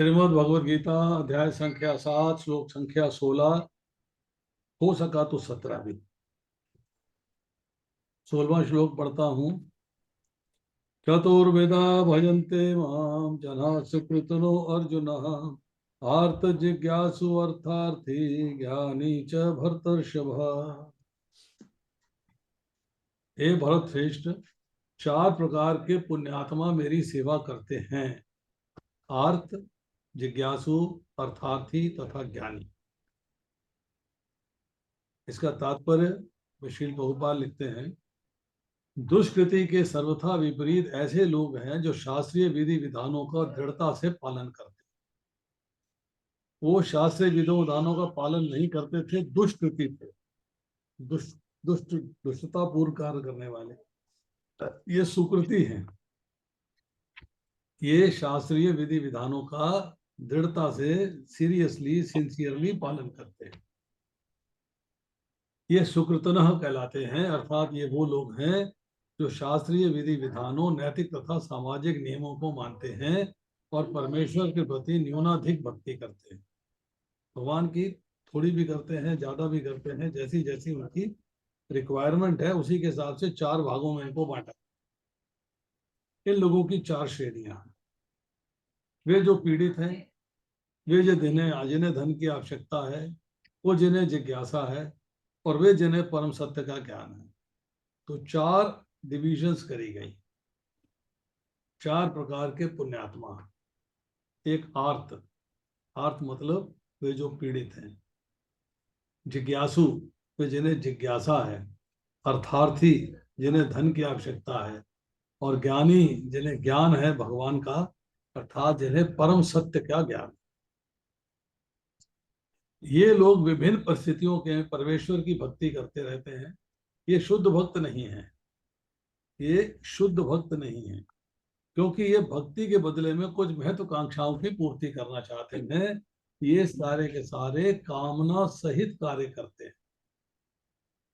श्रीमद् भगवद गीता अध्याय संख्या 7 श्लोक संख्या 16, हो सका तो 17 भी। 16वां श्लोक पढ़ता हूँ। चतुर्वेदा भजन्ते माम जना सुकृतनो अर्जुन आर्त जिज्ञासु अर्थार्थी ज्ञानी च भरतर्षभ। हे भरत श्रेष्ठ, 4 प्रकार के पुण्यात्मा मेरी सेवा करते हैं। आर्त, जिज्ञासु, अर्थार्थी तथा ज्ञानी। इसका तात्पर्य श्रील प्रभुपाद लिखते हैं, दुष्कृति के सर्वथा विपरीत ऐसे लोग हैं जो शास्त्रीय विधि विधानों का दृढ़ता से पालन करते हैं। वो शास्त्रीय विधि विधानों का पालन नहीं करते थे, दुष्कृति थे, दुष्टता पूर्ण कार्य करने वाले। ये सुकृति हैं, ये शास्त्रीय विधि विधानों का दृढ़ता से, सीरियसली, सिंसियरली पालन करते हैं। ये सुकृतनः कहलाते हैं, अर्थात ये वो लोग हैं जो शास्त्रीय विधि विधानों, नैतिक तथा सामाजिक नियमों को मानते हैं और परमेश्वर के प्रति न्यूनाधिक भक्ति करते हैं। भगवान की थोड़ी भी करते हैं, ज्यादा भी करते हैं, जैसी जैसी उनकी रिक्वायरमेंट है उसी के हिसाब से 4 भागों में इनको बांटा। इन लोगों की 4 श्रेणियां हैं। वे जो पीड़ित हैं, वे जो जिन्हें धन की आवश्यकता है, वो जिन्हें जिज्ञासा है, और वे जिन्हें परम सत्य का ज्ञान है। तो 4 डिविजन्स करी गई, 4 प्रकार के पुण्यात्मा। एक आर्त, आर्त मतलब वे जो पीड़ित हैं। जिज्ञासु, वे जिन्हें जिज्ञासा है। अर्थार्थी, जिन्हें धन की आवश्यकता है। और ज्ञानी, जिन्हें ज्ञान है भगवान का, अर्थात जिन्हें परम सत्य का ज्ञान। ये लोग विभिन्न परिस्थितियों के परमेश्वर की भक्ति करते रहते हैं। ये शुद्ध भक्त नहीं है, ये शुद्ध भक्त नहीं है, क्योंकि ये भक्ति के बदले में कुछ महत्वाकांक्षाओं की पूर्ति करना चाहते हैं। ये सारे के सारे कामना सहित कार्य करते हैं।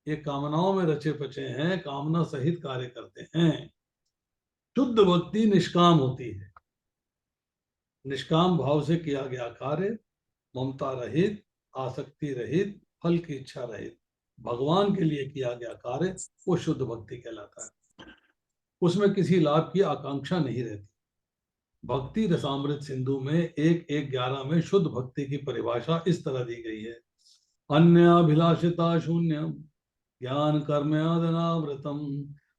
ये कामनाओं में रचे पचे हैं, कामना सहित कार्य करते हैं। शुद्ध भक्ति निष्काम होती है, निष्काम भाव से किया गया कार्य, ममता रहित, आसक्ति रहित, फल की इच्छा रहित, भगवान के लिए किया गया कार्य, वो शुद्ध भक्ति कहलाता है। उसमें किसी लाभ की आकांक्षा नहीं रहती। भक्ति रसामृत सिंधु में 1:11 में शुद्ध भक्ति की परिभाषा इस तरह दी गई है। अन्याभिलाषिता शून्यम ज्ञान कर्मयादनावृतम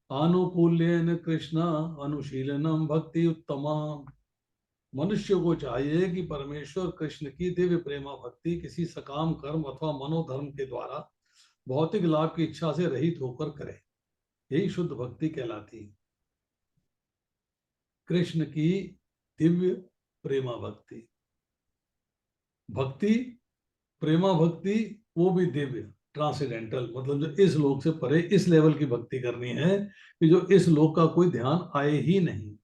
आनुकूल्येन कृष्ण अनुशीलनम भक्ति उत्तमा। मनुष्य को चाहिए कि परमेश्वर कृष्ण की दिव्य प्रेमा भक्ति किसी सकाम कर्म अथवा मनोधर्म के द्वारा भौतिक लाभ की इच्छा से रहित होकर करे। यही शुद्ध भक्ति कहलाती है। कृष्ण की दिव्य प्रेमा भक्ति, भक्ति प्रेमा भक्ति, वो भी दिव्य, ट्रांसेंडेंटल, मतलब जो इस लोक से परे, इस लेवल की भक्ति करनी है कि जो इस लोक का कोई ध्यान आए ही नहीं,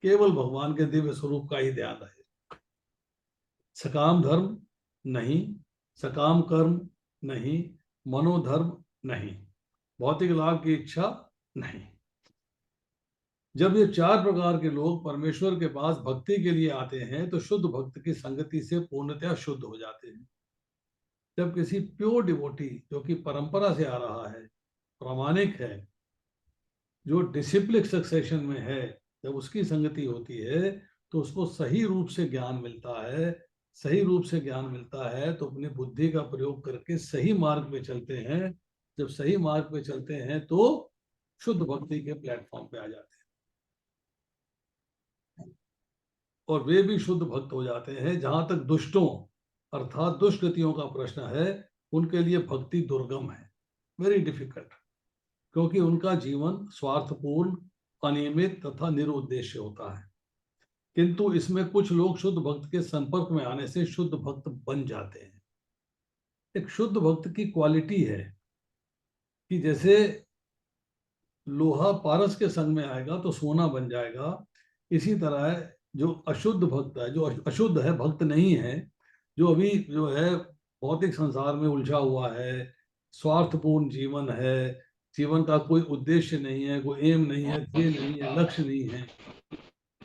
केवल भगवान के दिव्य स्वरूप का ही ध्यान आए। सकाम धर्म नहीं, सकाम कर्म नहीं, मनोधर्म नहीं, भौतिक लाभ की इच्छा नहीं। जब ये 4 प्रकार के लोग परमेश्वर के पास भक्ति के लिए आते हैं तो शुद्ध भक्त की संगति से पूर्णतया शुद्ध हो जाते हैं। जब किसी प्योर डिवोटी जो कि परंपरा से आ रहा है, प्रामाणिक है, जो डिसिप्लिन सक्सेशन में है, जब उसकी संगति होती है तो उसको सही रूप से ज्ञान मिलता है। सही रूप से ज्ञान मिलता है तो अपनी बुद्धि का प्रयोग करके सही मार्ग पे चलते हैं। जब सही मार्ग पे चलते हैं तो शुद्ध भक्ति के प्लेटफॉर्म पे आ जाते हैं, और वे भी शुद्ध भक्त हो जाते हैं। जहां तक दुष्टों अर्थात दुष्कृतियों का प्रश्न है, उनके लिए भक्ति दुर्गम है, वेरी डिफिकल्ट, क्योंकि उनका जीवन स्वार्थपूर्ण, अनियमित तथा निरुद्देश्य होता है। किंतु इसमें कुछ लोग शुद्ध भक्त के संपर्क में आने से शुद्ध भक्त बन जाते हैं। एक शुद्ध भक्त की क्वालिटी है कि जैसे लोहा पारस के संग में आएगा तो सोना बन जाएगा, इसी तरह जो अशुद्ध भक्त है, जो अशुद्ध है, भक्त नहीं है, जो अभी जो है भौतिक संसार में उलझा हुआ है, स्वार्थपूर्ण जीवन है, जीवन का कोई उद्देश्य नहीं है, कोई एम नहीं है, ध्येय नहीं है, लक्ष्य नहीं है,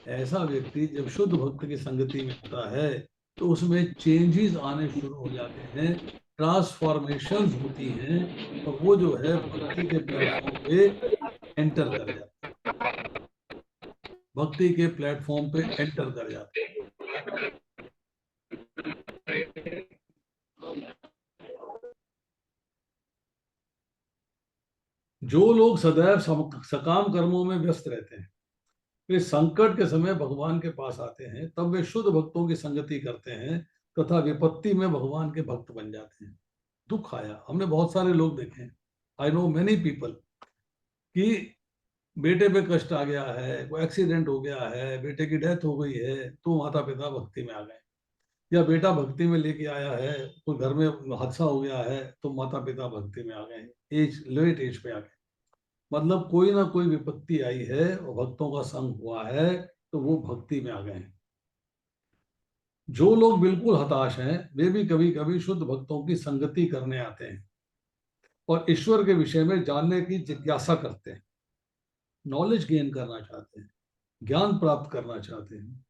ऐसा व्यक्ति जब शुद्ध भक्त की संगति में होता है तो उसमें चेंजेस आने शुरू हो जाते हैं, ट्रांसफॉर्मेशंस होती हैं, और वो जो है भक्ति के प्लेटफॉर्म पे एंटर कर जाते हैं, भक्ति के प्लेटफॉर्म पे एंटर कर जाते हैं। जो लोग सदैव सकाम कर्मों में व्यस्त रहते हैं, वे संकट के समय भगवान के पास आते हैं, तब वे शुद्ध भक्तों की संगति करते हैं तथा विपत्ति में भगवान के भक्त बन जाते हैं। दुख आया, हमने बहुत सारे लोग देखे हैं, आई नो मेनी पीपल, कि बेटे पे कष्ट आ गया है, कोई एक्सीडेंट हो गया है, बेटे की डेथ हो गई है, तो माता पिता भक्ति में आ गए, या बेटा भक्ति में लेके आया है, कोई घर में हादसा हो गया है तो माता पिता भक्ति में आ गए, एज लेट एज पे आ गए। मतलब कोई ना कोई विपत्ति आई है और भक्तों का संग हुआ है तो वो भक्ति में आ गए हैं। जो लोग बिल्कुल हताश हैं वे भी कभी कभी शुद्ध भक्तों की संगति करने आते हैं और ईश्वर के विषय में जानने की जिज्ञासा करते हैं, नॉलेज गेन करना चाहते हैं, ज्ञान प्राप्त करना चाहते हैं।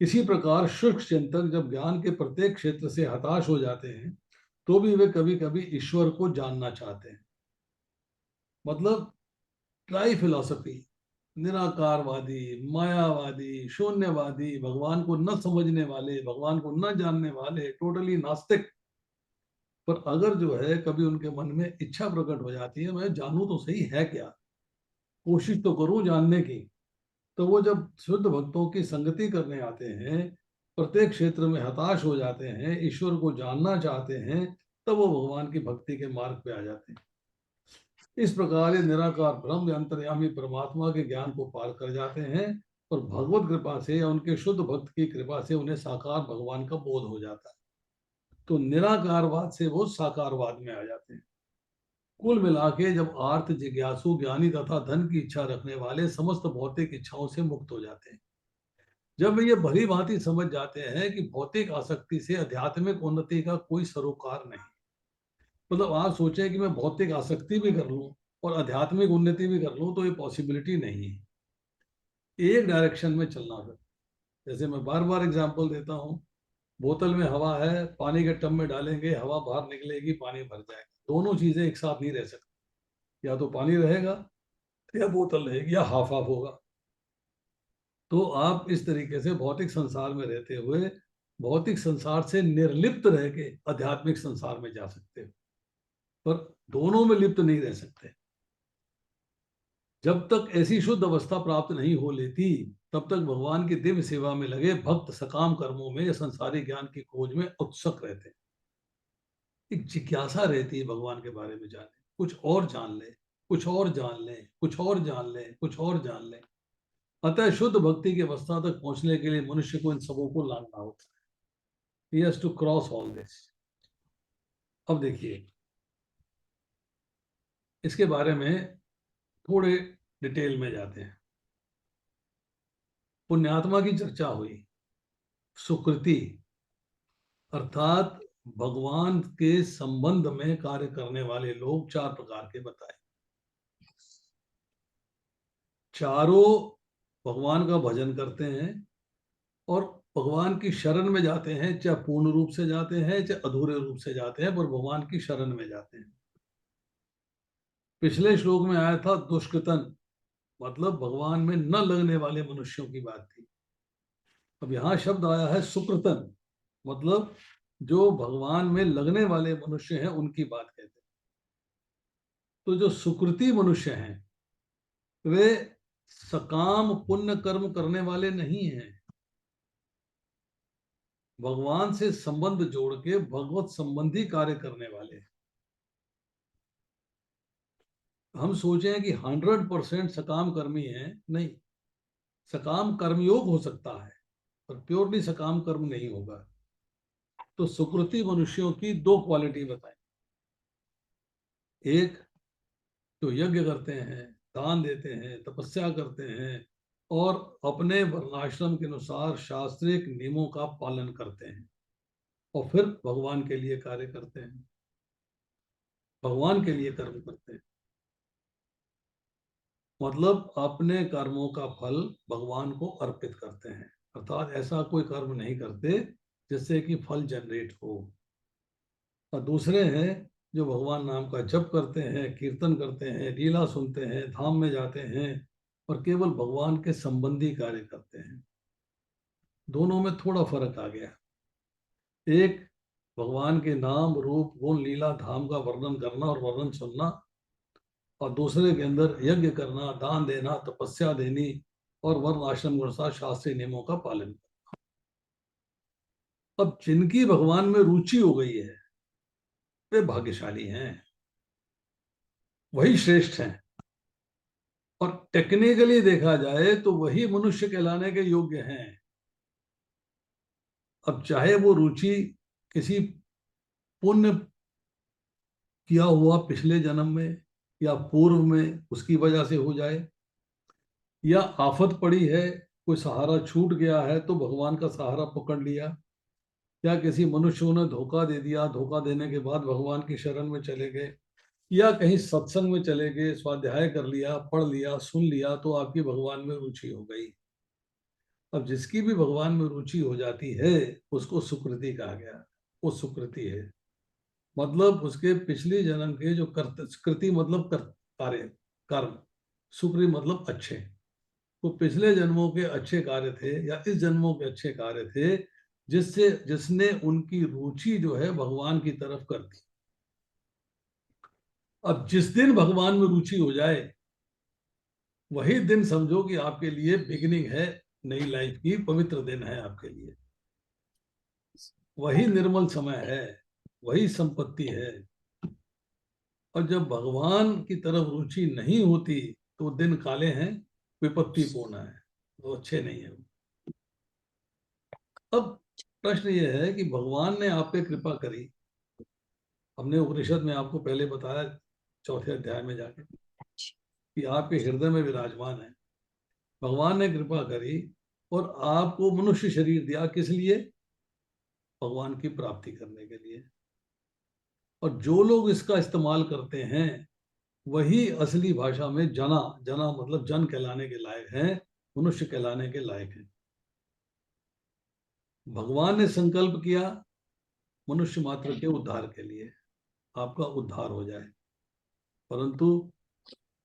इसी प्रकार शुष्क चिंतक जब ज्ञान के प्रत्येक क्षेत्र से हताश हो जाते हैं तो भी वे कभी कभी ईश्वर को जानना चाहते हैं। मतलब ट्राई फिलॉसफी, निराकारवादी, मायावादी, शून्यवादी, भगवान को न समझने वाले, भगवान को न जानने वाले, टोटली नास्तिक, पर अगर जो है कभी उनके मन में इच्छा प्रकट हो जाती है मैं जानूं तो सही है क्या, कोशिश तो करूं जानने की, तो वो जब शुद्ध भक्तों की संगति करने आते हैं, प्रत्येक क्षेत्र में हताश हो जाते हैं, ईश्वर को जानना चाहते हैं, तब वो भगवान की भक्ति के मार्ग पे आ जाते हैं। इस प्रकार ये निराकार ब्रह्म अंतर्यामी परमात्मा के ज्ञान को पार कर जाते हैं और भगवत कृपा से या उनके शुद्ध भक्त की कृपा से उन्हें साकार भगवान का बोध हो जाता है। तो निराकारवाद से वो साकारवाद में आ जाते हैं। कुल मिला के जब आर्त जिज्ञासु ज्ञानी तथा धन की इच्छा रखने वाले समस्त भौतिक इच्छाओं से मुक्त हो जाते हैं, जब ये भली भांति समझ जाते हैं कि भौतिक आसक्ति से आध्यात्मिक उन्नति का कोई सरोकार नहीं। मतलब आप सोचें कि मैं भौतिक आसक्ति भी कर लूं और आध्यात्मिक उन्नति भी कर लूं तो ये पॉसिबिलिटी नहीं है, एक डायरेक्शन में चलना है। जैसे मैं बार बार एग्जांपल देता हूँ, बोतल में हवा है, पानी के टब में डालेंगे, हवा बाहर निकलेगी, पानी भर जाएगा, दोनों चीजें एक साथ नहीं रह सकती, या तो पानी रहेगा या बोतल रहेगी या हाफ हाफ होगा। तो आप इस तरीके से भौतिक संसार में रहते हुए भौतिक संसार से निर्लिप्त रह के आध्यात्मिक संसार में जा सकते हो, पर दोनों में लिप्त नहीं रह सकते। जब तक ऐसी शुद्ध अवस्था प्राप्त नहीं हो लेती तब तक भगवान की दिव्य सेवा में लगे भक्त सकाम कर्मों में या संसारी ज्ञान की खोज में उत्सुक रहते हैं। एक जिज्ञासा रहती है भगवान के बारे में जाने, कुछ और जान ले, कुछ और जान ले, कुछ और जान ले, कुछ और जान ले। अतः शुद्ध भक्ति की अवस्था तक पहुंचने के लिए मनुष्य को इन सबों को लांघना होता है। He has to cross all this। अब देखिए इसके बारे में थोड़े डिटेल में जाते हैं। पुण्यात्मा की चर्चा हुई, सुकृति अर्थात भगवान के संबंध में कार्य करने वाले लोग चार प्रकार के बताए। चारों भगवान का भजन करते हैं और भगवान की शरण में जाते हैं, चाहे पूर्ण रूप से जाते हैं चाहे अधूरे रूप से जाते हैं, पर भगवान की शरण में जाते हैं। पिछले श्लोक में आया था दुष्कृतन, मतलब भगवान में न लगने वाले मनुष्यों की बात थी। अब यहां शब्द आया है सुकृतन, मतलब जो भगवान में लगने वाले मनुष्य हैं उनकी बात कहते हैं। तो जो सुकृति मनुष्य हैं वे सकाम पुण्य कर्म करने वाले नहीं हैं, भगवान से संबंध जोड़ के भगवत संबंधी कार्य करने वाले हैं। हम सोचें कि 100% सकाम कर्मी है, नहीं, सकाम कर्मयोग हो सकता है पर प्योरली सकाम कर्म नहीं होगा। तो सुकृति मनुष्यों की दो क्वालिटी बताएं, एक जो यज्ञ करते हैं, दान देते हैं, तपस्या करते हैं और अपने वर्णाश्रम के अनुसार शास्त्रीय नियमों का पालन करते हैं और फिर भगवान के लिए कार्य करते हैं, भगवान के लिए कर्म करते हैं। मतलब अपने कर्मों का फल भगवान को अर्पित करते हैं, अर्थात ऐसा कोई कर्म नहीं करते जिससे कि फल जनरेट हो। और दूसरे हैं जो भगवान नाम का जप करते हैं, कीर्तन करते हैं, लीला सुनते हैं, धाम में जाते हैं और केवल भगवान के संबंधी कार्य करते हैं। दोनों में थोड़ा फर्क आ गया। एक भगवान के नाम रूप गुण लीला धाम का वर्णन करना और वर्णन सुनना, और दूसरे के अंदर यज्ञ करना, दान देना, तपस्या देनी और वर्ण आश्रम के अनुसार शास्त्रीय नियमों का पालन करना। अब जिनकी भगवान में रुचि हो गई है वे भाग्यशाली हैं, वही श्रेष्ठ हैं। और टेक्निकली देखा जाए तो वही मनुष्य कहलाने के योग्य हैं। अब चाहे वो रुचि किसी पुण्य किया हुआ पिछले जन्म में या पूर्व में उसकी वजह से हो जाए, या आफत पड़ी है, कोई सहारा छूट गया है तो भगवान का सहारा पकड़ लिया, या किसी मनुष्य ने धोखा दे दिया, धोखा देने के बाद भगवान की शरण में चले गए, या कहीं सत्संग में चले गए, स्वाध्याय कर लिया, पढ़ लिया, सुन लिया, तो आपकी भगवान में रुचि हो गई। अब जिसकी भी भगवान में रुचि हो जाती है उसको सुकृति कहा गया। वो सुकृति है, मतलब उसके पिछले जन्म के जो कृति मतलब कार्य, कर्म, सुकृति मतलब अच्छे, तो पिछले जन्मों के अच्छे कार्य थे या इस जन्मों के अच्छे कार्य थे जिससे जिसने उनकी रुचि जो है भगवान की तरफ कर दी। अब जिस दिन भगवान में रुचि हो जाए वही दिन समझो कि आपके लिए बिगिनिंग है, नई लाइफ की पवित्र दिन है आपके लिए। वही निर्मल समय है, वही संपत्ति है। और जब भगवान की तरफ रुचि नहीं होती तो दिन काले हैं, विपत्तिपूर्ण है, तो अच्छे नहीं है। अब प्रश्न यह है कि भगवान ने आप पे कृपा करी, हमने उपनिषद में आपको पहले बताया चौथे अध्याय में जाके कि आपके हृदय में विराजमान है। भगवान ने कृपा करी और आपको मनुष्य शरीर दिया, किस लिए? भगवान की प्राप्ति करने के लिए। और जो लोग इसका इस्तेमाल करते हैं वही असली भाषा में जना, जना मतलब जन कहलाने के लायक हैं, मनुष्य कहलाने के लायक हैं। भगवान ने संकल्प किया मनुष्य मात्र के उद्धार के लिए, आपका उद्धार हो जाए, परंतु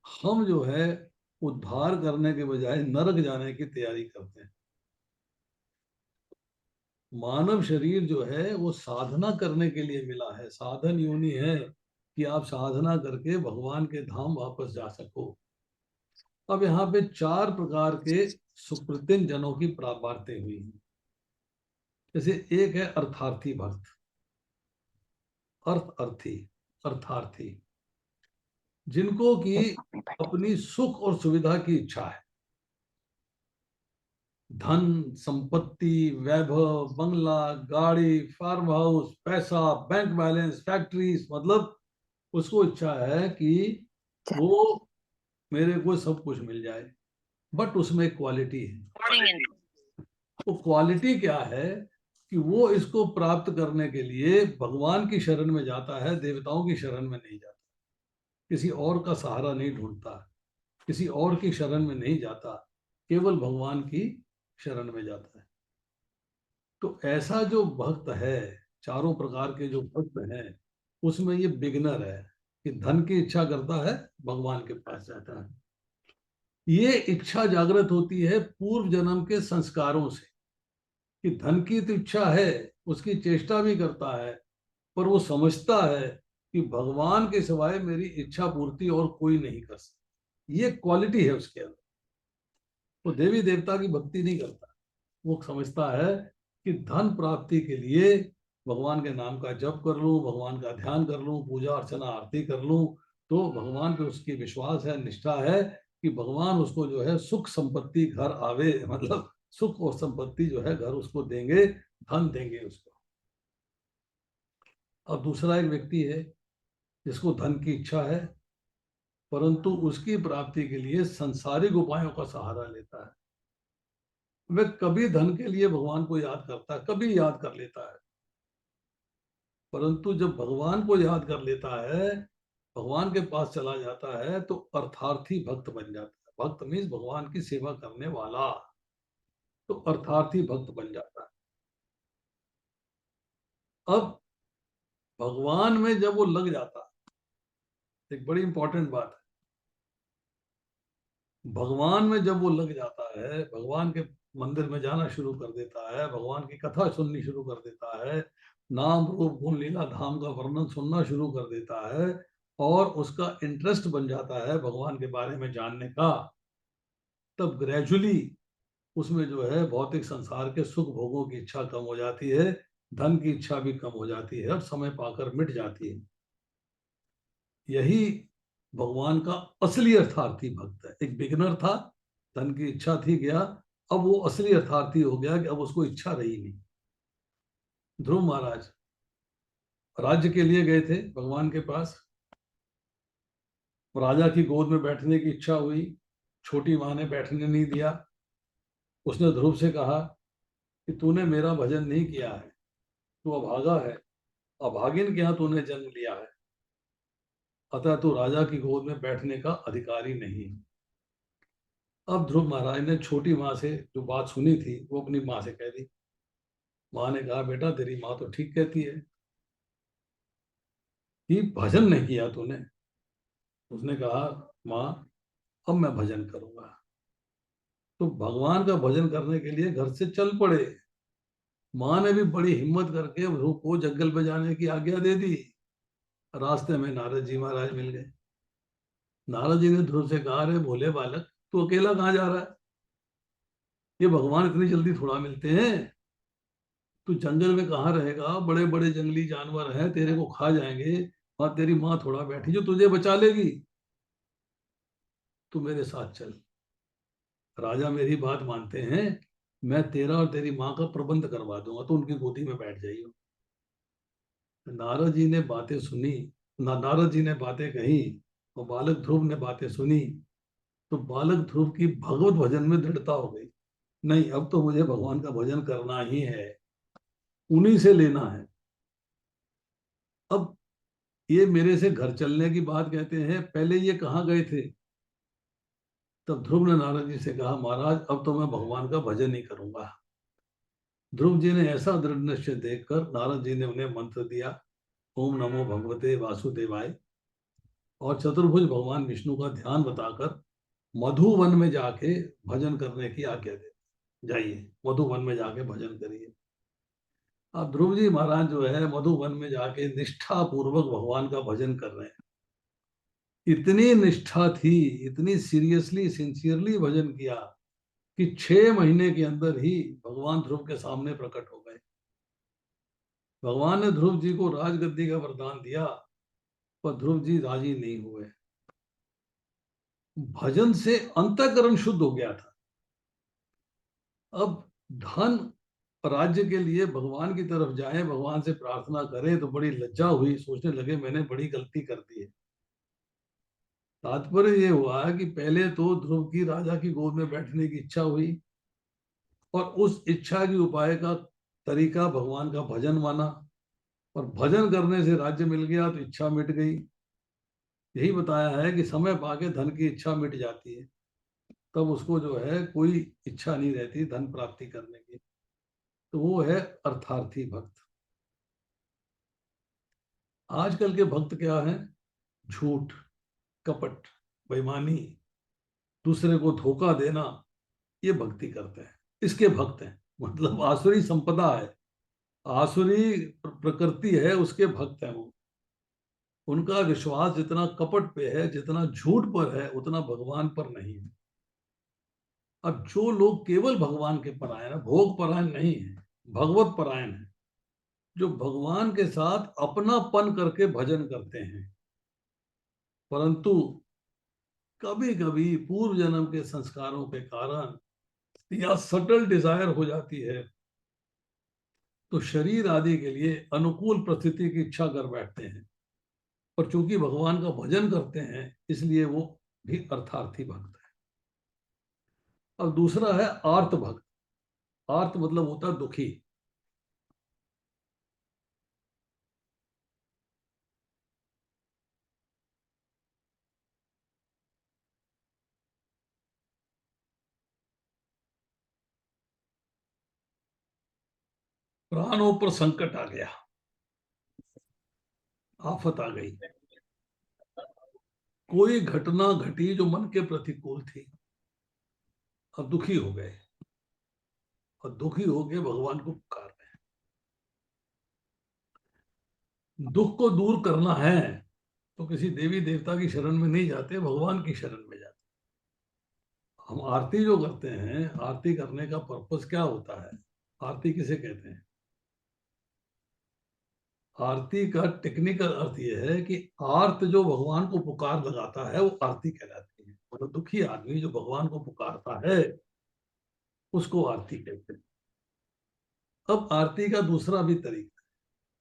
हम जो है उद्धार करने के बजाय नरक जाने की तैयारी करते हैं। मानव शरीर जो है वो साधना करने के लिए मिला है, साधन योनि है कि आप साधना करके भगवान के धाम वापस जा सको। अब यहाँ पे 4 प्रकार के सुकृतिन जनों की बातें हुई हैं। जैसे एक है अर्थार्थी भक्त, अर्थी, अर्थार्थी, जिनको की अपनी सुख और सुविधा की इच्छा है, धन संपत्ति, वैभव, बंगला, गाड़ी, फार्म हाउस, पैसा, बैंक बैलेंस, फैक्ट्रीज, मतलब उसको इच्छा है कि वो मेरे को सब कुछ मिल जाए, बट उसमें क्वालिटी है। तो क्वालिटी क्या है कि वो इसको प्राप्त करने के लिए भगवान की शरण में जाता है, देवताओं की शरण में नहीं जाता, किसी और का सहारा नहीं ढूंढता, किसी और की शरण में नहीं जाता, केवल भगवान की शरण में जाता है। तो ऐसा जो भक्त है, 4 प्रकार के जो भक्त हैं उसमें ये बिगनर है कि धन की इच्छा करता है, भगवान के पास जाता है। ये इच्छा जागृत होती है पूर्व जन्म के संस्कारों से कि धन की तो इच्छा है, उसकी चेष्टा भी करता है, पर वो समझता है कि भगवान के सिवाय मेरी इच्छा पूर्ति और कोई नहीं कर सकता। ये क्वालिटी है उसके अंदर। वो देवी देवता की भक्ति नहीं करता, वो समझता है कि धन प्राप्ति के लिए भगवान के नाम का जप कर लूं, भगवान का ध्यान कर लूं, पूजा अर्चना आरती कर लूं, तो भगवान पे उसकी विश्वास है, निष्ठा है कि भगवान उसको जो है सुख संपत्ति घर आवे, मतलब सुख और संपत्ति जो है घर उसको देंगे, धन देंगे उसको। अब दूसरा एक व्यक्ति है जिसको धन की इच्छा है, परंतु उसकी प्राप्ति के लिए संसारिक उपायों का सहारा लेता है। वह कभी धन के लिए भगवान को याद करता है, कभी याद कर लेता है, परंतु जब भगवान को याद कर लेता है, भगवान के पास चला जाता है, तो अर्थार्थी भक्त बन जाता है। भक्त मीन्स भगवान की सेवा करने वाला, तो अर्थार्थी भक्त बन जाता है। अब भगवान में जब वो लग जाता, एक बड़ी इंपॉर्टेंट बात है, भगवान में जब वो लग जाता है, भगवान के मंदिर में जाना शुरू कर देता है, भगवान की कथा सुननी शुरू कर देता है, नाम रूप गुण लीला धाम का वर्णन सुनना शुरू कर देता है, और उसका इंटरेस्ट बन जाता है भगवान के बारे में जानने का, तब ग्रेजुअली उसमें जो है भौतिक संसार के सुख भोगों की इच्छा कम हो जाती है, धन की इच्छा भी कम हो जाती है और समय पाकर मिट जाती है। यही भगवान का असली अर्थार्थी भक्त है। एक बिगिनर था, धन की इच्छा थी, गया, अब वो असली अर्थार्थी हो गया कि अब उसको इच्छा रही नहीं। ध्रुव महाराज राज्य के लिए गए थे भगवान के पास, राजा की गोद में बैठने की इच्छा हुई, छोटी माँ ने बैठने नहीं दिया। उसने ध्रुव से कहा कि तूने मेरा भजन नहीं किया है, तू अभागा है, अभागिन के यहाँ तूने जन्म लिया है, अतः तू राजा की गोद में बैठने का अधिकारी नहीं। अब ध्रुव महाराज ने छोटी माँ से जो बात सुनी थी वो अपनी माँ से कह दी। माँ ने कहा बेटा तेरी माँ तो ठीक कहती है कि भजन नहीं किया तूने। उसने कहा माँ अब मैं भजन करूंगा। तो भगवान का भजन करने के लिए घर से चल पड़े। माँ ने भी बड़ी हिम्मत करके ध्रुव को जंगल में जाने की आज्ञा दे दी। रास्ते में नारद जी महाराज मिल गए। नारद जी ने ध्रुव से कहा रे भोले बालक, तू अकेला कहाँ जा रहा है? ये भगवान इतनी जल्दी थोड़ा मिलते हैं। तू जंगल में कहाँ रहेगा? बड़े बड़े जंगली जानवर हैं, तेरे को खा जाएंगे, और तेरी माँ थोड़ा बैठी जो तुझे बचा लेगी। तू मेरे साथ चल, राजा मेरी बात मानते हैं, मैं तेरा और तेरी माँ का प्रबंध करवा दूंगा, तो उनकी गोदी में बैठ जाइयो। नारद जी ने बातें सुनी, नारद जी ने बातें कही, और बालक ध्रुव ने बातें सुनी, तो बालक ध्रुव की भगवत भजन में दृढ़ता हो गई। नहीं, अब तो मुझे भगवान का भजन करना ही है, उन्हीं से लेना है। अब ये मेरे से घर चलने की बात कहते हैं, पहले ये कहाँ गए थे? तब ध्रुव ने नारद जी से कहा महाराज अब तो मैं भगवान का भजन ही करूंगा। ध्रुव जी ने ऐसा दृढ़ निश्चय देखकर नारद जी ने उन्हें मंत्र दिया, ओम नमो भगवते वासुदेवाय, और चतुर्भुज भगवान विष्णु का ध्यान बताकर मधुवन में जाके भजन करने की आज्ञा दे। जाइए मधुवन में जाके भजन करिए। अब ध्रुव जी महाराज जो है मधुवन में जाके निष्ठा पूर्वक भगवान का भजन कर रहे हैं। इतनी निष्ठा थी, इतनी सीरियसली सिंसियरली भजन किया कि 6 महीने के अंदर ही भगवान ध्रुव के सामने प्रकट हो गए। भगवान ने ध्रुव जी को राजगद्दी का वरदान दिया, पर ध्रुव जी राजी नहीं हुए। भजन से अंतःकरण शुद्ध हो गया था। अब धन राज्य के लिए भगवान की तरफ जाएं, भगवान से प्रार्थना करें, तो बड़ी लज्जा हुई, सोचने लगे मैंने बड़ी गलती कर दी है। तात्पर्य ये हुआ कि पहले तो ध्रुव की राजा की गोद में बैठने की इच्छा हुई, और उस इच्छा की उपाय का तरीका भगवान का भजन माना, और भजन करने से राज्य मिल गया तो इच्छा मिट गई। यही बताया है कि समय पाके धन की इच्छा मिट जाती है, तब उसको जो है कोई इच्छा नहीं रहती धन प्राप्ति करने की। तो वो है अर्थार्थी भक्त। आजकल के भक्त क्या है? झूठ, कपट, बेईमानी, दूसरे को धोखा देना, ये भक्ति करते हैं, इसके भक्त हैं। मतलब आसुरी संपदा है, आसुरी प्रकृति है, उसके भक्त हैं वो। उनका विश्वास जितना कपट पे है, जितना झूठ पर है, उतना भगवान पर नहीं है। अब जो लोग केवल भगवान के परायण है, भोग परायण नहीं है, भगवत परायण है, जो भगवान के साथ अपनापन करके भजन करते हैं, परंतु कभी कभी पूर्व जन्म के संस्कारों के कारण या सटल डिजायर हो जाती है, तो शरीर आदि के लिए अनुकूल परिस्थिति की इच्छा कर बैठते हैं। और चूंकि भगवान का भजन करते हैं, इसलिए वो भी अर्थार्थी भक्त है। अब दूसरा है आर्त भक्त। आर्त मतलब होता है दुखी। प्राणों पर संकट आ गया, आफत आ गई, कोई घटना घटी जो मन के प्रतिकूल थी, अब दुखी हो गए, और दुखी होके भगवान को पुकार रहे हैं। दुख को दूर करना है तो किसी देवी देवता की शरण में नहीं जाते, भगवान की शरण में जाते। हम आरती जो करते हैं, आरती करने का पर्पस क्या होता है? आरती किसे कहते हैं? आरती का टेक्निकल अर्थ यह है कि आर्त जो भगवान को पुकार लगाता है वो आरती कहलाती है। मतलब दुखी आदमी जो भगवान को पुकारता है उसको आरती कहते हैं। अब आरती का दूसरा भी तरीका,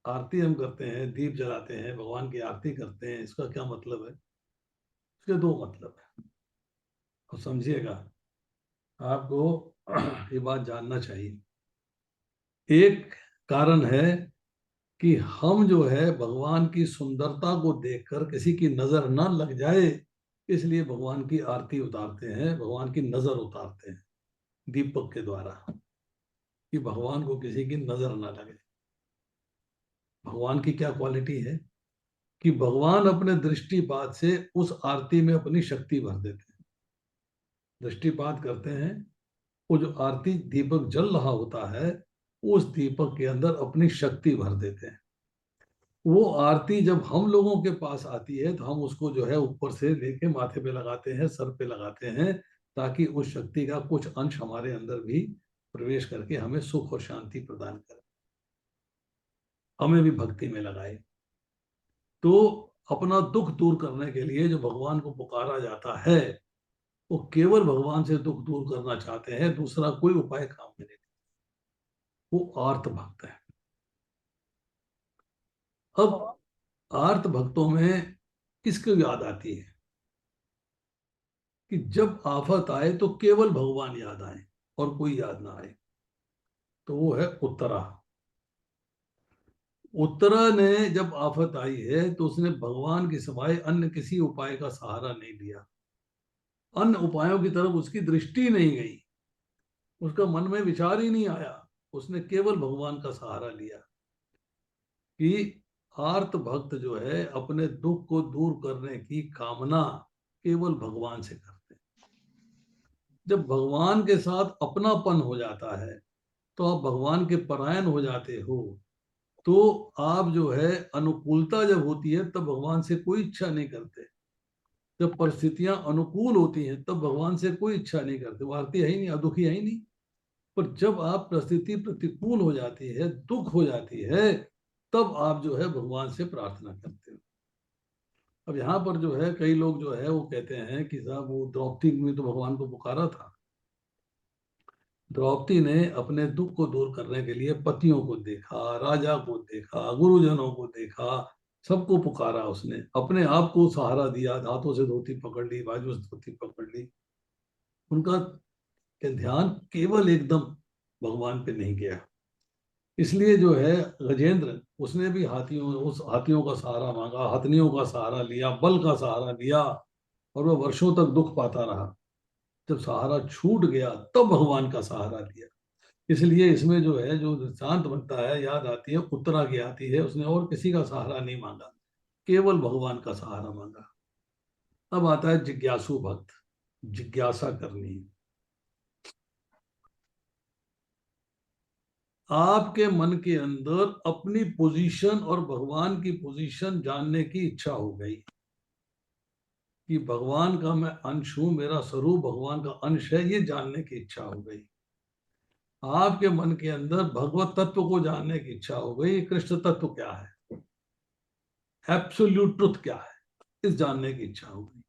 आरती हम करते हैं, दीप जलाते हैं, भगवान की आरती करते हैं, इसका क्या मतलब है? इसके दो मतलब है, अब समझिएगा, आपको ये बात जानना चाहिए। एक कारण है कि हम जो है भगवान की सुंदरता को देखकर किसी की नजर न लग जाए, इसलिए भगवान की आरती उतारते हैं, भगवान की नजर उतारते हैं दीपक के द्वारा, कि भगवान को किसी की नजर ना लगे। भगवान की क्या क्वालिटी है कि भगवान अपने दृष्टिपात से उस आरती में अपनी शक्ति भर देते हैं। दृष्टिपात करते हैं, वो जो आरती दीपक जल रहा होता है उस दीपक के अंदर अपनी शक्ति भर देते हैं। वो आरती जब हम लोगों के पास आती है तो हम उसको जो है ऊपर से लेके माथे पे लगाते हैं, सर पे लगाते हैं, ताकि उस शक्ति का कुछ अंश हमारे अंदर भी प्रवेश करके हमें सुख और शांति प्रदान करे, हमें भी भक्ति में लगाए। तो अपना दुख दूर करने के लिए जो भगवान को पुकारा जाता है वो केवल भगवान से दुख दूर करना चाहते हैं, दूसरा कोई उपाय काम में नहीं। वो आर्त भक्त है। अब आर्त भक्तों में किसको याद आती है कि जब आफत आए तो केवल भगवान याद आए और कोई याद ना आए? तो वो है उत्तरा। उत्तरा ने जब आफत आई है तो उसने भगवान के सिवाय अन्य किसी उपाय का सहारा नहीं लिया, अन्य उपायों की तरफ उसकी दृष्टि नहीं गई, उसका मन में विचार ही नहीं आया, उसने केवल भगवान का सहारा लिया। कि आर्त भक्त जो है अपने दुख को दूर करने की कामना केवल भगवान से करते हैं। जब भगवान के साथ अपनापन हो जाता है तो आप भगवान के परायण हो जाते हो। तो आप जो है अनुकूलता जब होती है तब भगवान से कोई इच्छा नहीं करते, जब परिस्थितियां अनुकूल होती हैं तब भगवान से कोई इच्छा नहीं करते, वो आरती है ही नहीं, दुखी है ही नहीं। पर जब आप परिस्थिति प्रतिकूल हो जाती है, दुख हो जाती है, तब आप जो है भगवान से प्रार्थना करते हो। अब यहाँ पर जो है कई लोग जो है वो कहते हैं कि साहब वो द्रौपदी ने तो भगवान को पुकारा था। द्रौपदी ने अपने दुख को दूर करने के लिए पतियों को देखा, राजा को देखा, गुरुजनों को देखा, सबको पुकारा, उसने अपने आप को सहारा दिया, हाथों से धोती पकड़ ली, बाजू से धोती पकड़ ली। उनका ध्यान केवल एकदम भगवान पे नहीं गया। इसलिए जो है गजेंद्र, उसने भी हाथियों का सहारा मांगा, हथनियों का सहारा लिया, बल का सहारा लिया, और वह वर्षों तक दुख पाता रहा। जब सहारा छूट गया तब भगवान का सहारा लिया। इसलिए इसमें जो है जो दृष्टांत बनता है, याद आती है, उत्तरा की आती है, उसने और किसी का सहारा नहीं मांगा, केवल भगवान का सहारा मांगा। अब आता है जिज्ञासु भक्त, जिज्ञासा करनी। आपके मन के अंदर अपनी पोजीशन और भगवान की पोजीशन जानने की इच्छा हो गई कि भगवान का मैं अंश हूं, मेरा स्वरूप भगवान का अंश है, ये जानने की इच्छा हो गई। आपके मन के अंदर भगवत तत्व को जानने की इच्छा हो गई, कृष्ण तत्व क्या है, एब्सोल्यूट ट्रुथ क्या है, इस जानने की इच्छा हो गई।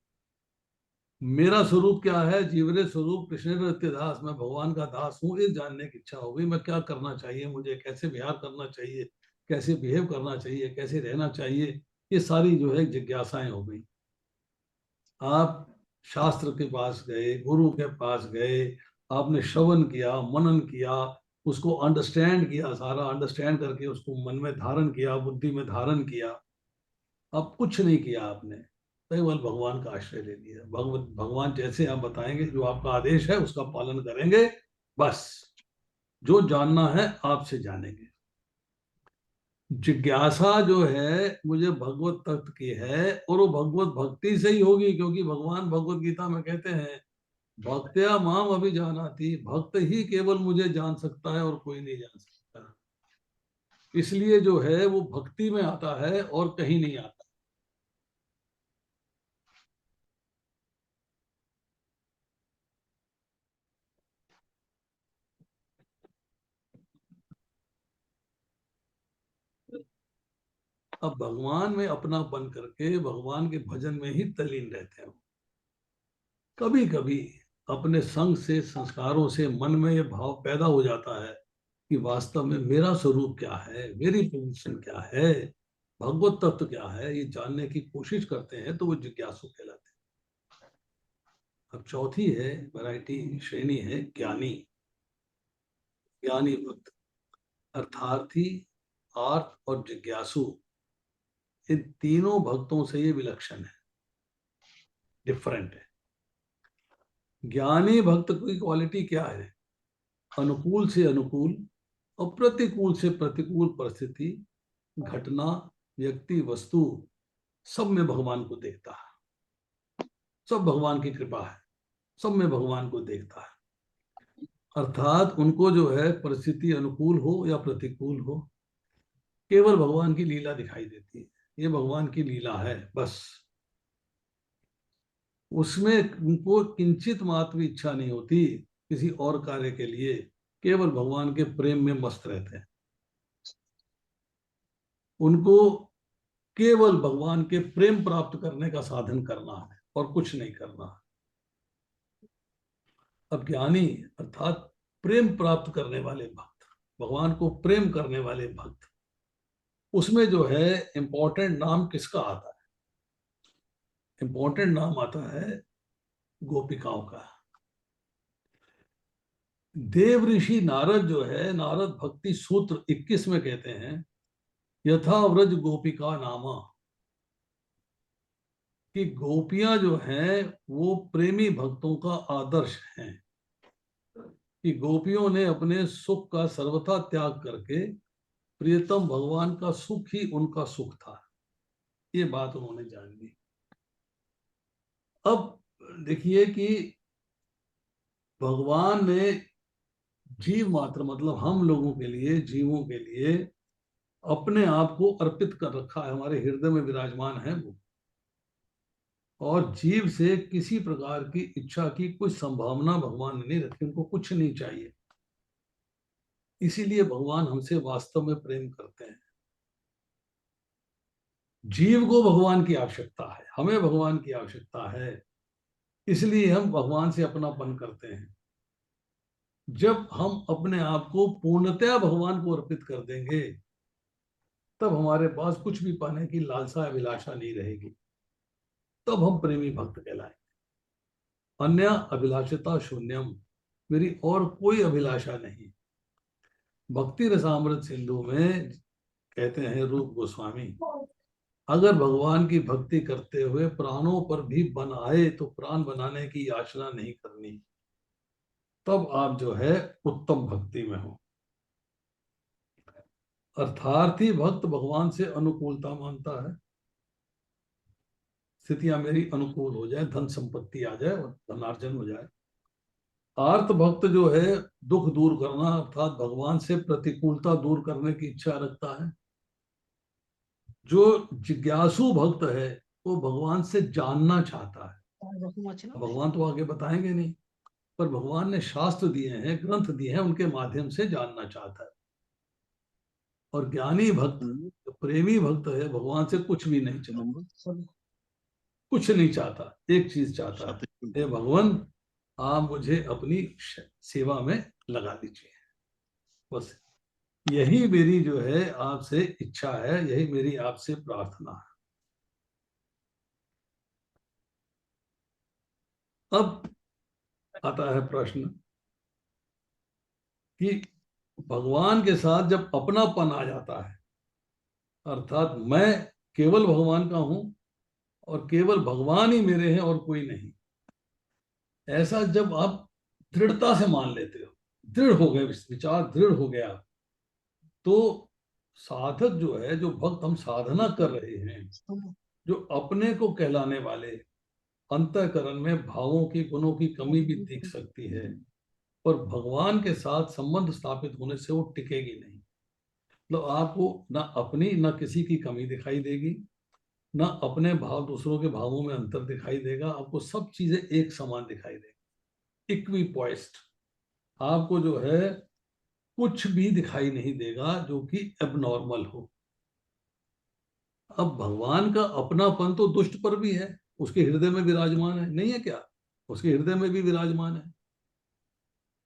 मेरा स्वरूप क्या है, जीवरे स्वरूप कृष्ण नित्य दास, मैं भगवान का दास हूं, इस जानने की इच्छा हो गई। मैं क्या करना चाहिए, मुझे कैसे विहार करना चाहिए, कैसे बिहेव करना चाहिए, कैसे रहना चाहिए, ये सारी जो है जिज्ञासाएं हो गई। आप शास्त्र के पास गए, गुरु के पास गए, आपने श्रवण किया, मनन किया, उसको अंडरस्टैंड किया, सारा अंडरस्टैंड करके उसको मन में धारण किया, बुद्धि में धारण किया। अब कुछ नहीं किया आपने, केवल भगवान का आश्रय ले लिया। भगवान जैसे आप बताएंगे, जो आपका आदेश है उसका पालन करेंगे, बस जो जानना है आपसे जानेंगे। जिज्ञासा जो है मुझे भगवत तत्व की है, और वो भगवत भक्ति से ही होगी, क्योंकि भगवान भगवत गीता में कहते हैं भक्त्या माम अभिजानाति, भक्त ही केवल मुझे जान सकता है और कोई नहीं जान सकता। इसलिए जो है वो भक्ति में आता है और कहीं नहीं आता। अब भगवान में अपनापन करके भगवान के भजन में ही तल्लीन रहते हैं। कभी कभी अपने संग से, संस्कारों से मन में ये भाव पैदा हो जाता है कि वास्तव में मेरा स्वरूप क्या है, मेरी पोजीशन क्या है, भगवत तत्व क्या है, ये जानने की कोशिश करते हैं, तो वो जिज्ञासु कहलाते हैं। अब चौथी है वैरायटी, श्रेणी है ज्ञानी। ज्ञानी भक्त, अर्थार्थी, आर्त और जिज्ञासु, इन तीनों भक्तों से ये विलक्षण है, डिफरेंट है। ज्ञानी भक्त की क्वालिटी क्या है? अनुकूल से अनुकूल और प्रतिकूल से प्रतिकूल परिस्थिति, घटना, व्यक्ति, वस्तु, सब में भगवान को देखता है। सब भगवान की कृपा है, सब में भगवान को देखता है। अर्थात उनको जो है परिस्थिति अनुकूल हो या प्रतिकूल हो, केवल भगवान की लीला दिखाई देती है। ये भगवान की लीला है बस। उसमें उनको किंचित मात्र भी इच्छा नहीं होती किसी और कार्य के लिए, केवल भगवान के प्रेम में मस्त रहते हैं। उनको केवल भगवान के प्रेम प्राप्त करने का साधन करना है और कुछ नहीं करना है। अब ज्ञानी अर्थात प्रेम प्राप्त करने वाले भक्त, भगवान को प्रेम करने वाले भक्त, उसमें जो है इंपॉर्टेंट नाम किसका आता है? इंपॉर्टेंट नाम आता है गोपिकाओं का। देव ऋषि नारद जो है, नारद भक्ति सूत्र 21 में कहते हैं, यथा व्रज गोपिका नामा, कि गोपियां जो हैं वो प्रेमी भक्तों का आदर्श हैं, कि गोपियों ने अपने सुख का सर्वथा त्याग करके प्रियतम भगवान का सुख ही उनका सुख था। ये बात उन्होंने जान ली। अब देखिए कि भगवान ने जीव मात्र, मतलब हम लोगों के लिए, जीवों के लिए अपने आप को अर्पित कर रखा है, हमारे हृदय में विराजमान है वो। और जीव से किसी प्रकार की इच्छा की कोई संभावना भगवान ने नहीं रखी, उनको कुछ नहीं चाहिए। इसीलिए भगवान हमसे वास्तव में प्रेम करते हैं। जीव को भगवान की आवश्यकता है, हमें भगवान की आवश्यकता है, इसलिए हम भगवान से अपनापन करते हैं। जब हम अपने आप को पूर्णतया भगवान को अर्पित कर देंगे, तब हमारे पास कुछ भी पाने की लालसा अभिलाषा नहीं रहेगी, तब हम प्रेमी भक्त कहलाएंगे। अन्य अभिलाषिता शून्यम, मेरी और कोई अभिलाषा नहीं। भक्ति रसामृत सिंधु में कहते हैं रूप गोस्वामी, अगर भगवान की भक्ति करते हुए प्राणों पर भी बन आए तो प्राण बनाने की याचना नहीं करनी, तब आप जो है उत्तम भक्ति में हो। अर्थार्थी भक्त भगवान से अनुकूलता मानता है, स्थितियां मेरी अनुकूल हो जाए, धन संपत्ति आ जाए और धनार्जन हो जाए। आर्त भक्त जो है दुख दूर करना अर्थात भगवान से प्रतिकूलता दूर करने की इच्छा रखता है। जो जिज्ञासु भक्त है वो भगवान से जानना चाहता है। भगवान तो आगे बताएंगे नहीं, पर भगवान ने शास्त्र दिए हैं, ग्रंथ दिए हैं, उनके माध्यम से जानना चाहता है। और ज्ञानी भक्त, प्रेमी भक्त है, भगवान से कुछ भी नहीं चाहता, कुछ नहीं चाहता, एक चीज चाहता है, हे भगवान आप मुझे अपनी सेवा में लगा दीजिए, बस यही मेरी जो है आपसे इच्छा है, यही मेरी आपसे प्रार्थना है। अब आता है प्रश्न कि भगवान के साथ जब अपनापन आ जाता है, अर्थात मैं केवल भगवान का हूं और केवल भगवान ही मेरे हैं और कोई नहीं, ऐसा जब आप दृढ़ता से मान लेते हो, दृढ़ हो गए, विचार दृढ़ हो गया, तो साधक जो है, जो भक्त हम साधना कर रहे हैं, जो अपने को कहलाने वाले, अंतःकरण में भावों की गुणों की कमी भी दिख सकती है, पर भगवान के साथ संबंध स्थापित होने से वो टिकेगी नहीं। मतलब आपको ना अपनी ना किसी की कमी दिखाई देगी, ना अपने भाव दूसरों के भावों में अंतर दिखाई देगा, आपको सब चीजें एक समान दिखाई देगी, इक्वी पॉइस्ट। आपको जो है कुछ भी दिखाई नहीं देगा जो कि एबनॉर्मल हो। अब भगवान का अपनापन तो दुष्ट पर भी है, उसके हृदय में विराजमान है, नहीं है क्या? उसके हृदय में भी विराजमान है।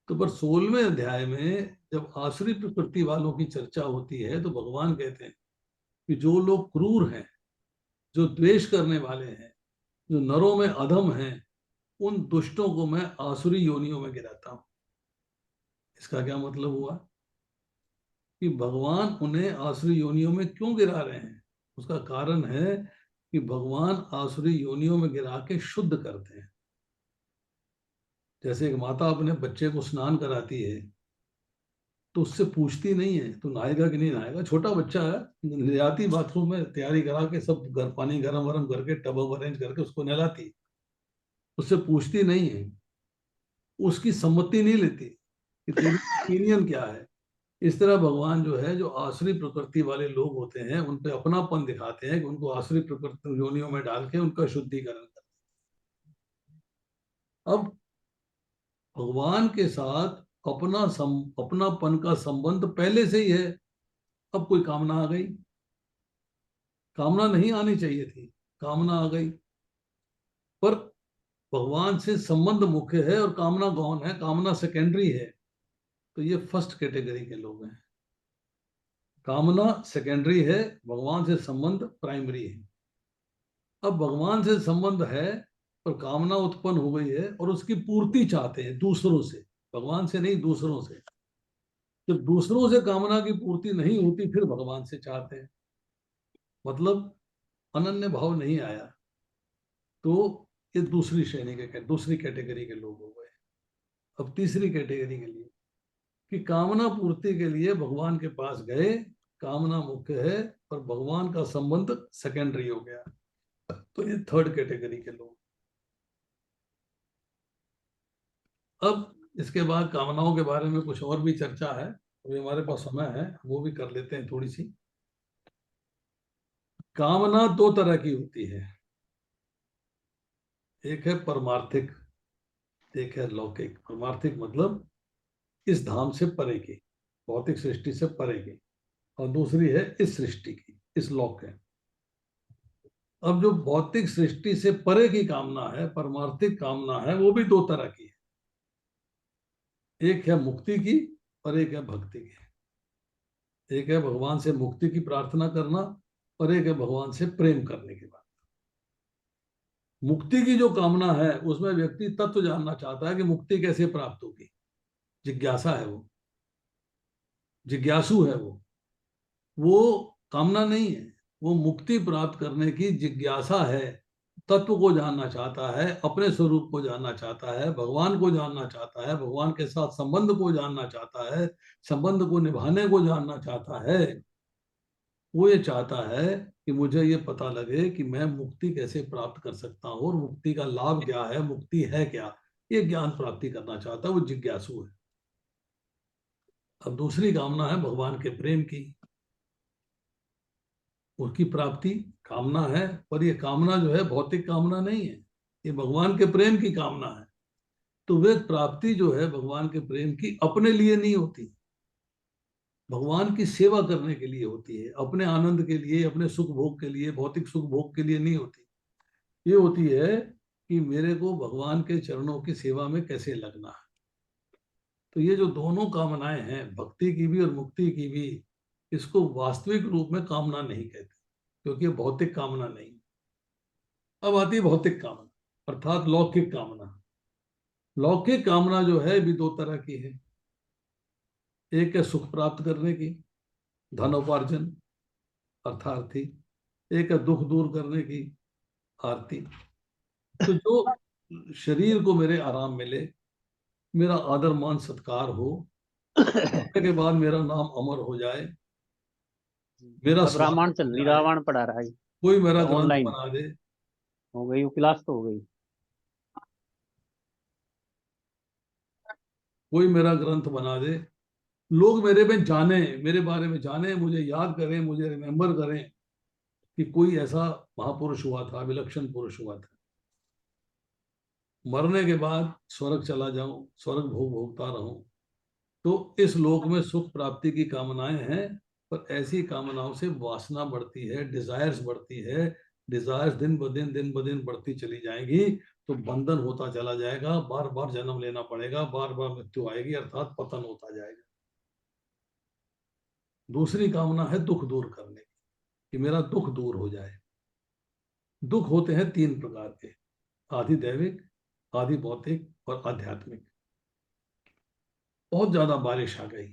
तो पर 16वें अध्याय में जब आसुरी प्रकृति वालों की चर्चा होती है तो भगवान कहते हैं कि जो लोग क्रूर हैं, जो द्वेष करने वाले हैं, जो नरों में अधम हैं, उन दुष्टों को मैं आसुरी योनियों में गिराता हूं। इसका क्या मतलब हुआ कि भगवान उन्हें आसुरी योनियों में क्यों गिरा रहे हैं? उसका कारण है कि भगवान आसुरी योनियों में गिरा के शुद्ध करते हैं। जैसे एक माता अपने बच्चे को स्नान कराती है तो उससे पूछती नहीं है तू नहाएगा कि नहीं नहाएगा, छोटा बच्चा है, ले आती बाथरूम में तैयारी करा के सब पानी गरम वरम करके टब अरेंज करके उसको नहलाती, उससे पूछती नहीं है, उसकी सम्मति नहीं लेती कि तेरी ओपिनियन क्या है। इस तरह भगवान जो है, जो आसुरी प्रकृति वाले लोग होते हैं उन पे अपनापन दिखाते हैं कि उनको आसुरी प्रकृति योनियों में डाल के उनका शुद्धिकरण करते हैं। अब भगवान के साथ अपनापन का संबंध पहले से ही है। अब कोई कामना आ गई, कामना नहीं आनी चाहिए थी, कामना आ गई, पर भगवान से संबंध मुख्य है और कामना गौण है, कामना सेकेंडरी है। तो ये फर्स्ट कैटेगरी के लोग हैं। कामना सेकेंडरी है, भगवान से संबंध प्राइमरी है। अब भगवान से संबंध है पर कामना उत्पन्न हो गई है और उसकी पूर्ति चाहते हैं दूसरों से, भगवान से नहीं, दूसरों से। जब दूसरों से कामना की पूर्ति नहीं होती फिर भगवान से चाहते हैं, मतलब अनन्य भाव नहीं आया। तो ये दूसरी श्रेणी के, दूसरी कैटेगरी के लोग हो गए। अब तीसरी कैटेगरी के लिए कि कामना पूर्ति के लिए भगवान के पास गए, कामना मुख्य है पर भगवान का संबंध सेकेंडरी हो गया, तो ये थर्ड कैटेगरी के लोग। अब इसके बाद कामनाओं के बारे में कुछ और भी चर्चा है, अभी हमारे पास समय है, वो भी कर लेते हैं थोड़ी सी। कामना दो तरह की होती है, एक है परमार्थिक, एक है लौकिक। परमार्थिक मतलब इस धाम से परे की, भौतिक सृष्टि से परे की, और दूसरी है इस सृष्टि की, इस लोक है। अब जो भौतिक सृष्टि से परे की कामना है, परमार्थिक कामना है, वो भी दो तरह की है, एक है मुक्ति की और एक है भक्ति की। एक है भगवान से मुक्ति की प्रार्थना करना और एक है भगवान से प्रेम करने की बात। मुक्ति की जो कामना है उसमें व्यक्ति तत्व जानना चाहता है कि मुक्ति कैसे प्राप्त होगी, जिज्ञासा है, वो जिज्ञासु है, वो कामना नहीं है, वो मुक्ति प्राप्त करने की जिज्ञासा है, तत्व को जानना चाहता है, अपने स्वरूप को जानना चाहता है, भगवान को जानना चाहता है, भगवान के साथ संबंध को जानना चाहता है, संबंध को निभाने को जानना चाहता है। वो ये चाहता है कि मुझे ये पता लगे कि मैं मुक्ति कैसे प्राप्त कर सकता हूँ और मुक्ति का लाभ क्या है, मुक्ति है क्या, ये ज्ञान प्राप्ति करना चाहता है, वो जिज्ञासु है। अब दूसरी कामना है भगवान के प्रेम की, उसकी प्राप्ति कामना है, पर ये कामना जो है भौतिक कामना नहीं है, ये भगवान के प्रेम की कामना है। तो वे प्राप्ति जो है भगवान के प्रेम की अपने लिए नहीं होती, भगवान की सेवा करने के लिए होती है, अपने आनंद के लिए, अपने सुख भोग के लिए, भौतिक सुख भोग के लिए नहीं होती। ये होती है कि मेरे को भगवान के चरणों की सेवा में कैसे लगना है। तो ये जो दोनों कामनाएं हैं, भक्ति की भी और मुक्ति की भी, इसको वास्तविक रूप में कामना नहीं कहते, क्योंकि ये भौतिक कामना नहीं। अब आती है भौतिक कामना अर्थात लौकिक कामना। लौकिक कामना जो है भी दो तरह की है, एक है सुख प्राप्त करने की, धन उपार्जन अर्थार्थी, एक है दुख दूर करने की, आरती। तो जो शरीर को मेरे आराम मिले, मेरा आदर मान सत्कार हो, के बाद मेरा नाम अमर हो जाए, मेरा अब स्वागत रामायण चल हो रही, जाए, रामायण पढ़ा रहा है कोई मेरा ग्रंथ ऑनलाइन। बना दे। हो गई वो क्लास तो हो गई। कोई मेरा ग्रंथ बना दे, लोग मेरे में जाने, मेरे बारे में जाने, मुझे याद करें, मुझे रिमेम्बर करें कि कोई ऐसा महापुरुष हुआ था, विलक्षण पुरुष हुआ था। मरने के बाद स्वर्ग चला जाऊं, स्वर्ग भोग भोगता रहूं, तो इस लोक में सुख प्राप्ति की कामनाएं हैं, पर ऐसी कामनाओं से वासना बढ़ती है, डिजायर्स बढ़ती है। डिजायर्स दिन ब दिन बढ़ती चली जाएगी, तो बंधन होता चला जाएगा, बार बार जन्म लेना पड़ेगा, बार बार मृत्यु आएगी, अर्थात पतन होता जाएगा। दूसरी कामना है दुख दूर करने की, कि मेरा दुख दूर हो जाए। दुख होते हैं तीन प्रकार के, आधि दैविक, आधि भौतिक और आध्यात्मिक। बहुत ज्यादा बारिश आ गई,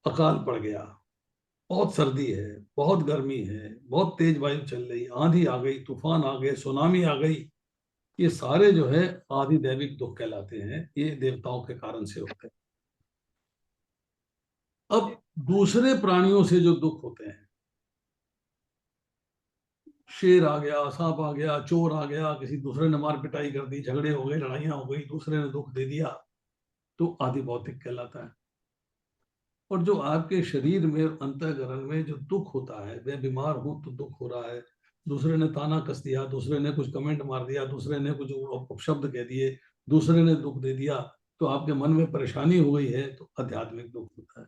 अकाल पड़ गया, बहुत सर्दी है, बहुत गर्मी है, बहुत तेज वायु चल रही, आंधी आ गई, तूफान आ गए, सुनामी आ गई, ये सारे जो है आदि दैविक दुख कहलाते हैं, ये देवताओं के कारण से होते हैं। अब दूसरे प्राणियों से जो दुख होते हैं, शेर आ गया, सांप आ गया, चोर आ गया, किसी दूसरे ने मार पिटाई कर दी, झगड़े हो गए, लड़ाइयां हो गई, दूसरे ने दुख दे दिया, तो आदि भौतिक कहलाता है। और जो आपके शरीर में और अंतःकरण में जो दुख होता है, मैं बीमार हूं तो दुख हो रहा है, दूसरे ने ताना कस दिया, दूसरे ने कुछ कमेंट मार दिया, दूसरे ने कुछ अपशब्द कह दिए, दूसरे ने दुख दे दिया, तो आपके मन में परेशानी हो गई है, तो आध्यात्मिक दुख होता है।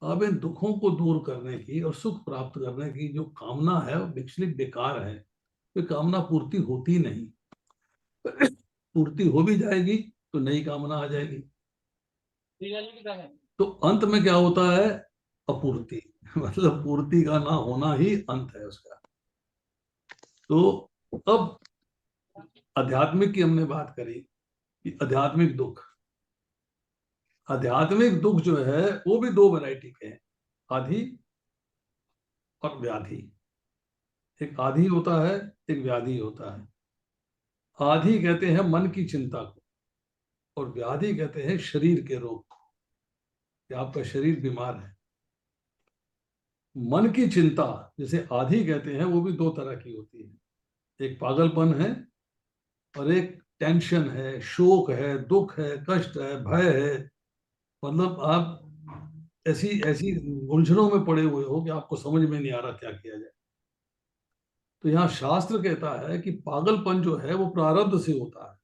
अब इन दुखों को दूर करने की और सुख प्राप्त करने की जो कामना है वो एक्चुअली बेकार है, तो कामना पूर्ति होती नहीं। पूर्ति हो भी जाएगी तो नई कामना आ जाएगी, तो अंत में क्या होता है, अपूर्ति। मतलब पूर्ति का ना होना ही अंत है उसका। तो अब आध्यात्मिक की हमने बात करी कि आध्यात्मिक दुख, आध्यात्मिक दुख जो है वो भी दो वैरायटी के हैं, आधि और व्याधि। एक आधि होता है, एक व्याधि होता है। आधि कहते हैं मन की चिंता को, और व्याधि कहते हैं शरीर के रोग को, कि आपका शरीर बीमार है। मन की चिंता जिसे आधि कहते हैं वो भी दो तरह की होती है, एक पागलपन है और एक टेंशन है, शोक है, दुख है, कष्ट है, भय है। मतलब आप ऐसी ऐसी उलझनों में पड़े हुए हो कि आपको समझ में नहीं आ रहा क्या किया जाए। तो यहाँ शास्त्र कहता है कि पागलपन जो है वो प्रारब्ध से होता है,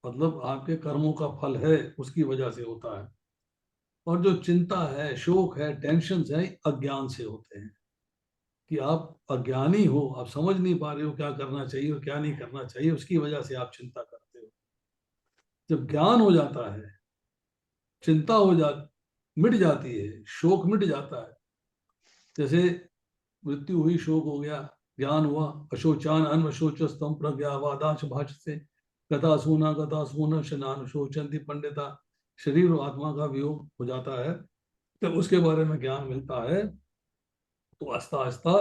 मतलब आपके कर्मों का फल है, उसकी वजह से होता है। और जो चिंता है, शोक है, टेंशन है, अज्ञान से होते हैं, कि आप अज्ञानी हो, आप समझ नहीं पा रहे हो क्या करना चाहिए और क्या नहीं करना चाहिए, उसकी वजह से आप चिंता करते हो। जब ज्ञान हो जाता है, चिंता हो जा मिट जाती है, शोक मिट जाता है। जैसे मृत्यु हुई, शोक हो गया, ज्ञान हुआ, अशोचान अनशोचस्तम प्रज्ञावादाच भाषसे गता सूना शनान शोचंती पंडिता। शरीर और आत्मा का वियोग हो जाता है, जब उसके बारे में ज्ञान मिलता है, तो आस्ता आस्ता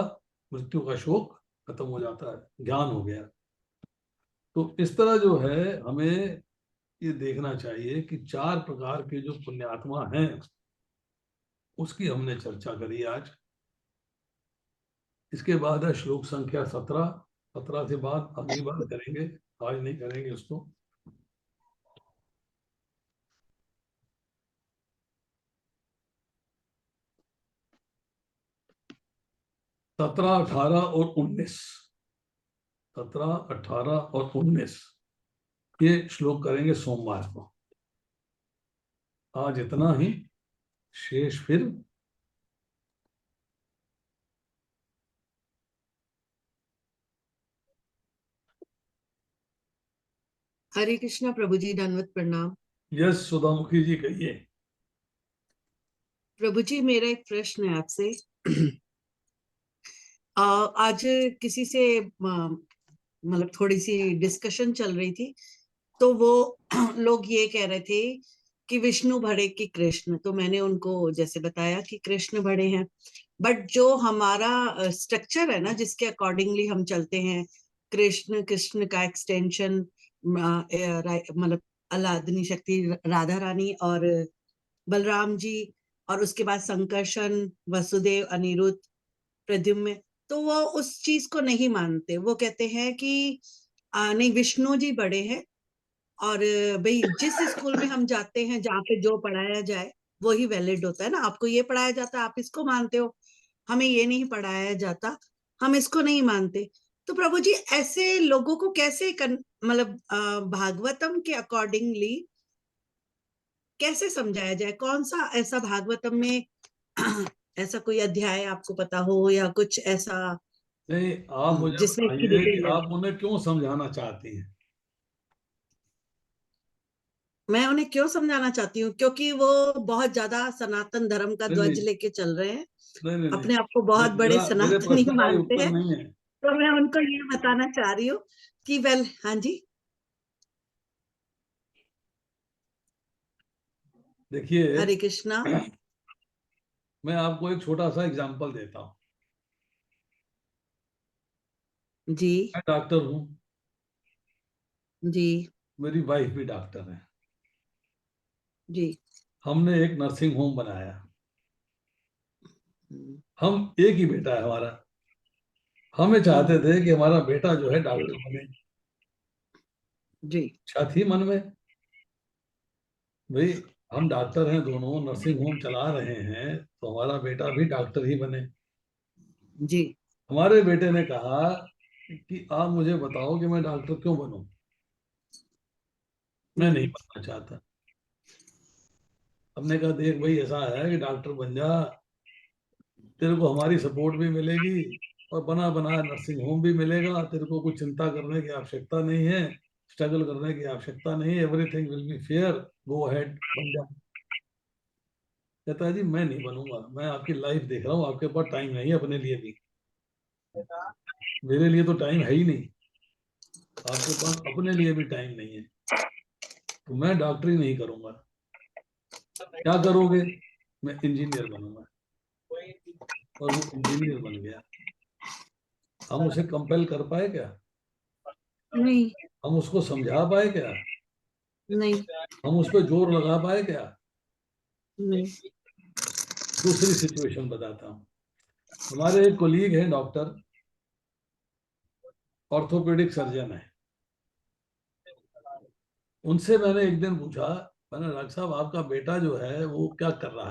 मृत्यु का शोक खत्म हो जाता है, ज्ञान हो गया। तो इस तरह जो है हमें ये देखना चाहिए कि चार प्रकार के जो पुण्यात्मा हैं उसकी हमने चर्चा करी आज। इसके बाद है श्लोक संख्या 17। 17 से बाद अगली बार करेंगे, आज नहीं करेंगे उसको। 17, 18 और 19, 17, 18 और 19 ये श्लोक करेंगे सोमवार को। आज इतना ही, शेष फिर हरे कृष्णा प्रभु जी, दंडवत प्रणाम। यस सुधामुखी जी कहिए। प्रभु जी, मेरा एक प्रश्न है आपसे। आज किसी से मतलब थोड़ी सी डिस्कशन चल रही थी, तो वो लोग ये कह रहे थे कि विष्णु भरे कि कृष्ण। तो मैंने उनको जैसे बताया कि कृष्ण भरे हैं, बट जो हमारा स्ट्रक्चर है ना, जिसके अकॉर्डिंगली हम चलते हैं, कृष्ण, कृष्ण का एक्सटेंशन मतलब अलादनी शक्ति राधा रानी और बलराम जी, और उसके बाद संकर्षण, वसुदेव, अनिरुद्ध, प्रद्युम्न, तो वो उस चीज को नहीं मानते। वो कहते हैं कि नहीं, विष्णु जी बड़े हैं, और भाई जिस स्कूल में हम जाते हैं, जहाँ पे जो पढ़ाया जाए वो ही वैलिड होता है ना। आपको ये पढ़ाया जाता है, आप इसको मानते हो, हमें ये नहीं पढ़ाया जाता, हम इसको नहीं मानते। तो प्रभु जी, ऐसे लोगों को कैसे मतलब भागवतम के अकॉर्डिंगली कैसे समझाया जाए? कौन सा ऐसा भागवतम में ऐसा कोई अध्याय आपको पता हो, या कुछ ऐसा नहीं, आप मुझे जिसमें इसकी बताइए कि डिटेल है? आप उन्हें क्यों समझाना चाहती हैं? मैं उन्हें क्यों समझाना चाहती हूँ? क्योंकि वो बहुत ज्यादा सनातन धर्म का नहीं ध्वज नहीं लेके चल रहे हैं, नहीं नहीं नहीं, अपने आप को बहुत बड़े मेरे सनातनी प्रश्न का ये मानते उत्तर हैं। नहीं है। तो मैं उनको ये बताना चाह रही हूँ कि वेल, हाँ जी, देखिए, हरे कृष्णा। मैं आपको एक छोटा सा एग्जांपल देता हूँ। जी मैं डॉक्टर हूँ, जी मेरी वाइफ भी डॉक्टर है। जी। हमने एक नर्सिंग होम बनाया। हम्म, हम एक ही बेटा है हमारा। हमें चाहते थे कि हमारा बेटा जो है डॉक्टर बने। जी इच्छा थी मन में, भाई हम डॉक्टर हैं, दोनों नर्सिंग होम चला रहे हैं, तो हमारा बेटा भी डॉक्टर ही बने। जी हमारे बेटे ने कहा कि आप मुझे बताओ कि मैं डॉक्टर क्यों बनूं, मैं नहीं बनना चाहता। हमने कहा देख भाई, ऐसा है कि डॉक्टर बन जा, तेरे को हमारी सपोर्ट भी मिलेगी, और बना बनाया नर्सिंग होम भी मिलेगा। तेरे को कुछ चिंता करने की आवश्यकता नहीं है, स्ट्रगल करने की आवश्यकता नहीं है, everything will be fair, go ahead, बन जा। कहता है जी मैं नहीं बनूंगा, मैं आपकी लाइफ देख रहा हूँ, आपके पास टाइम नहीं है अपने लिए भी, मेरे लिए तो टाइम है ही नहीं, आपके पास अपने लिए भी टाइम नहीं है, तो मैं डॉक्टरी नहीं करूंगा। क्या करोगे? मैं इंजीनियर बनूंगा। और वो इंजीनियर बन गया। हम उसे कंपेल कर पाए क्या? नहीं हम उसको समझा पाए क्या? नहीं हम उस पर जोर लगा पाए क्या? नहीं। दूसरी सिचुएशन बताता हूँ। हमारे एक कोलीग हैं डॉक्टर, ऑर्थोपेडिक सर्जन है। उनसे मैंने एक दिन पूछा, मैंने डॉक्टर साहब आपका बेटा जो है वो क्या कर रहा है?